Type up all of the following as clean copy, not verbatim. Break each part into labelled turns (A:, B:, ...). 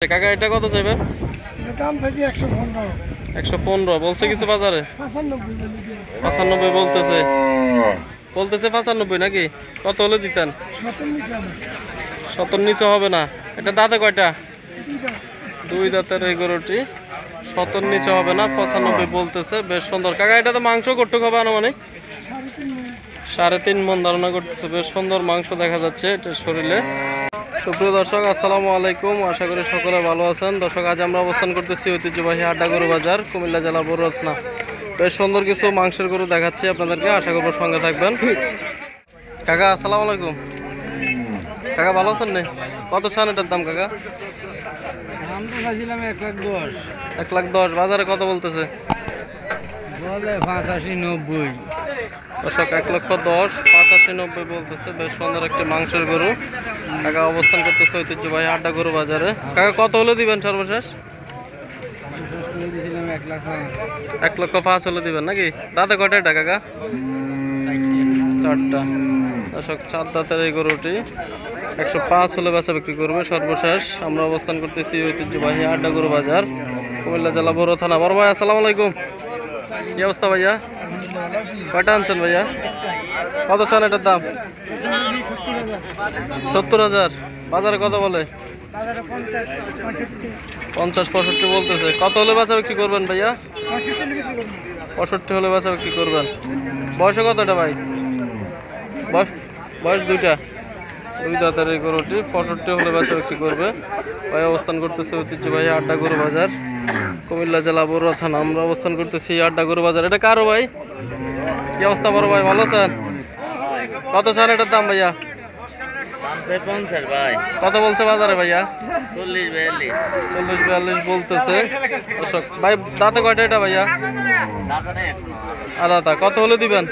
A: কাকা এটা কত চাইবেন?
B: দাম চাইছি 115।
A: 115 বলছে কিছু বাজারে? 95 বলতেছে। 95 নাকি? কত হলে দিতেন? 70 নিচে হবে না। এটা দাঁতে কয়টা? দুই দাঁতের এই গরুটি 70 নিচে হবে না, 95 বলতেছে। বেশ সুন্দর কাকা, এটা তো মাংস কটুক হবে আনুমানিক 3.5 মণ ধারণা করতেছে। বেশ সুন্দর মাংস দেখা যাচ্ছে এটা শরীরে। সুপ্রিয় দর্শক, আসসালামু আলাইকুম। আশা করি সকলে ভালো আছেন। দর্শক, আজ আমরা অবস্থান করতেছি ঐতিহ্যবাহী আড্ডা গরু বাজার, কুমিল্লা জেলা বড়রত্না। বেশ সুন্দর কিছু মাংসের গরু দেখাচ্ছি আপনাদেরকে, আশা করবো সঙ্গে থাকবেন। কাকা আসসালামু আলাইকুম। কাকা ভালো আছেন? না কত চান এটার দাম কাকা?
B: দাম তো চাইছিলাম 1,10,000।
A: 1,10,000 বাজারে কত বলতেছে?
B: বলে 85-90।
A: দর্শক 1,10,000 85-90 বলতেছে। বেশ সুন্দর একটি মাংসের গরু। কাকা অবস্থান করতেছে ঐতিহ্যবাহী আড্ডা গরু বাজারে। কাকা কত হলে দিবেন সর্বশেষ? 1,05,000 হলে দিবেন নাকি? দাঁতে কয়টা এটা কাকা? 4টা। দর্শক 4 দাঁতের এই গরুটি 105 হলে বেচা বিক্রি করবে সর্বশেষ। আমরা অবস্থান করতেছি ঐতিহ্যবাহী আড্ডা গরু বাজার, কুমিল্লা জেলা বড় থানা। বড় ভাই আসসালামু আলাইকুম। কি অবস্থা ভাইয়া? কয়টা আনছেন ভাইয়া? কত চান এটার দাম? 70,000। বাজারে কত বলে? 50-65 বলতেছে। কত হলে বেচা বিক্রি করবেন ভাইয়া? 65 হলে বেচা বিক্রি করবেন। বয়সে কতটা ভাই? বয়স দুইটা। দুই দাঁতের এই গরুটি 65 হলে বেচা বিক্রি করবে। ভাই অবস্থান করতেছে ঐতিহ্যবাহী আড্ডা গরু বাজার, কুমিল্লা জেলা বড়ুয়া থানা। আমরা অবস্থান করতেছি আড্ডা গরু বাজার। এটা কারো ভাই? কি অবস্থা বড় ভাই, ভালো আছেন? কত চান এটার দাম ভাইয়া? কত বলছে বাজারে ভাইয়া? 40-42 বলতেছে। দর্শক ভাই দাঁতে কয়টা এটা ভাইয়া? আদা। কত হলে দিবেন?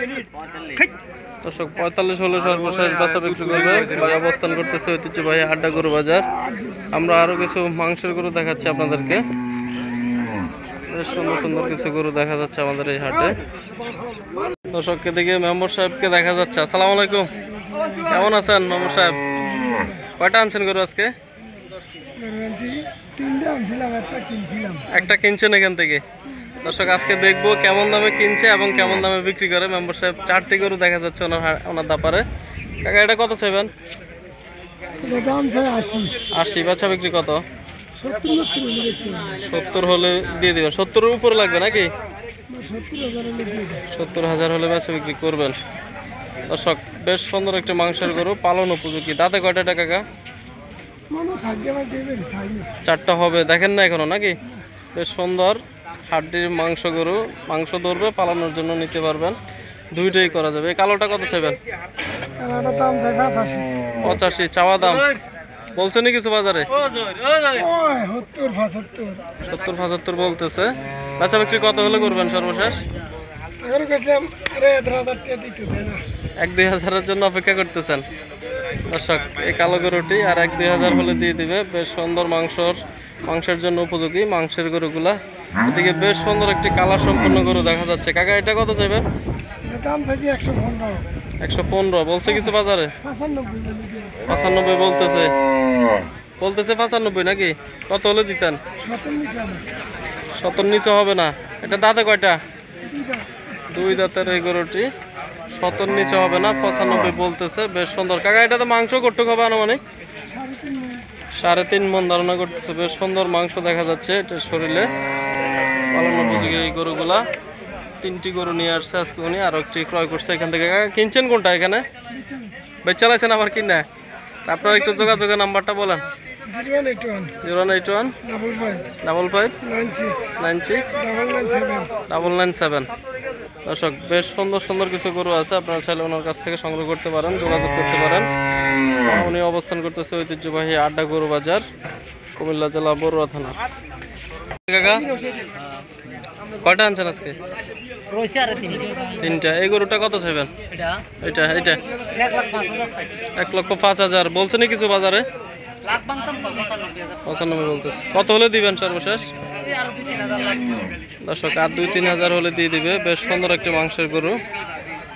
A: দর্শক 45 হলে সর্বশেষ বেচা বিক্রি করবে। ভাই অবস্থান করতেছে ঐতিহ্যবাহী আড্ডা গরু বাজার। আমরা আরো কিছু মাংসের গরু দেখাচ্ছি আপনাদেরকে। বেশ সুন্দর সুন্দর কিছু গরু দেখা যাচ্ছে আমাদের এই হাটে। দর্শককে দিকে মেম্বার সাহেবকে দেখা যাচ্ছে। আসসালামু আলাইকুম, কেমন আছেন মেম্বার সাহেব? কয়টা আনছেন গরু আজকে? একটা কিনছেন এখান থেকে। দর্শক আজকে দেখবো কেমন দামে কিনছে এবং কেমন দামে বিক্রি করে মেম্বার সাহেব। 4টি গরু দেখা যাচ্ছে ওনার দাপারে। কাকা এটা কত চাইবেন? 80। বেচা বিক্রি কত? 70 হলে দিয়ে দিবেন। 70-এর উপরে লাগবে নাকি? 70,000 হলে বেচা বিক্রি করবেন। দর্শক বেশ সুন্দর একটি মাংসের গরু, পালন উপযোগী। দাঁতে কয়টা টাকা কাকা? 4টা হবে, দেখেন না এখনো নাকি? বেশ সুন্দর হাড্ডির মাংস গরু, মাংস ধরবে, পালানোর জন্য নিতে পারবেন। দুইটাই করা যাবে। এই কালোটা কত চাইবেন? 85 চাওয়া দাম। বলছেন কিছু বাজারে? 70-75 বলতেছে। বেচা বিক্রি কত হলে করবেন সর্বশেষ? 1-2 হাজারের জন্য অপেক্ষা করতেছেন। দর্শক এই কালো গরুটি আর 1-2 হাজার হলে দিয়ে দিবে। বেশ সুন্দর মাংসের জন্য উপযোগী মাংসের গরুগুলা। এদিকে বেশ সুন্দর একটি কালার সম্পন্ন গরু দেখা যাচ্ছে। কাকা এটা কত চাইবেন? 115 বলছে কিছু বাজারে? 95 বলতেছে। 95 নাকি? কত হলে দিতেন? 70 নিচে হবে না। এটা দাঁতে কয়টা? দুই দাঁতের এই গরুটি 70 নিচে হবে না, 95 বলতেছে। বেশ সুন্দর কাকা, এটা তো মাংস কটুক হবে আনুমানিক 3.5 মণ ধারণা করতেছে। বেশ সুন্দর মাংস দেখা যাচ্ছে এটা শরীরে। পালন উপযোগী এই গরুগুলা। 3টি গরু নিয়ে আসছে আজকে উনি, আর একটি ক্রয় করছে এখান থেকে। কাকা কিনছেন কোনটা এখানে? বেচ চালাইছেন আবার কিনা? আপনার একটু যোগাযোগের নাম্বারটা বলেন। 081 55 96 997। দর্শক বেশ সুন্দর সুন্দর কিছু গরু আছে, আপনারা চাইলে ওনার কাছ থেকে সংগ্রহ করতে পারেন, যোগাযোগ করতে পারেন। উনি অবস্থান করতেছে ঐতিহ্যবাহী আড্ডা গরু বাজার, কুমিল্লা জেলা বড়ুয়া থানা। কাকা কয়টা আনছেন আজকে? 3টা। এই গরুটা কত চাইবেন? এটা 1,05,000 বলছেন কিছু বাজারে? 95 বলতেছে। কত হলে দিবেন সর্বশেষ? দর্শক আর 2-3 হাজার হলে দিয়ে দিবে। বেশ সুন্দর একটি মাংসের গরু,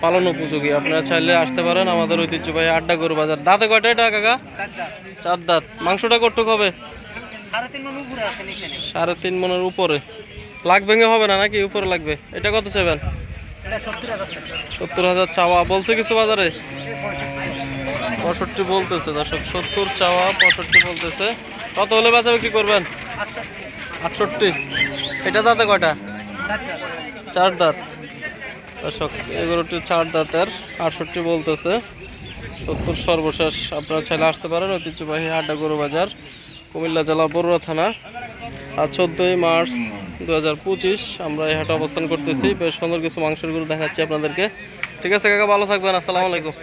A: পালন উপযোগী। আপনারা চাইলে আসতে পারেন আমাদের ঐতিহ্যবাহী আড্ডা গরু বাজার। দাঁতে কয়টা এটা কাকা? 4 দাঁত। মাংসটা কতটুক হবে? 3.5 মনের উপরে লাখ ভেঙে হবে না নাকি উপরে লাগবে? এটা কত চাইবেন? 70,000 চাওয়া বলছে কিছু বাজারে 65 বলতেছে দর্শক, 70 চাওয়া 65 বলতেছে। কত হলে বেচা বিক্রি করবেন? 68। এটা দাঁতে কয়টা? 4 দাঁত দর্শক, এই গরুটি 4 দাঁতের, 68 বলতেছে, 70 সর্বশেষ। আপনারা চাইলে আসতে পারেন ঐতিহ্যবাহী হাটে গরু বাজার, কুমিল্লা জেলা বরুড়া থানা। আর 14ই মার্চ 2025 আমরা এই হাটে অবস্থান করতেছি। বেশ সুন্দর কিছু মাংসের গরু দেখাচ্ছি আপনাদেরকে। ঠিক আছে কাকা, ভালো থাকবেন, আসসালামু আলাইকুম।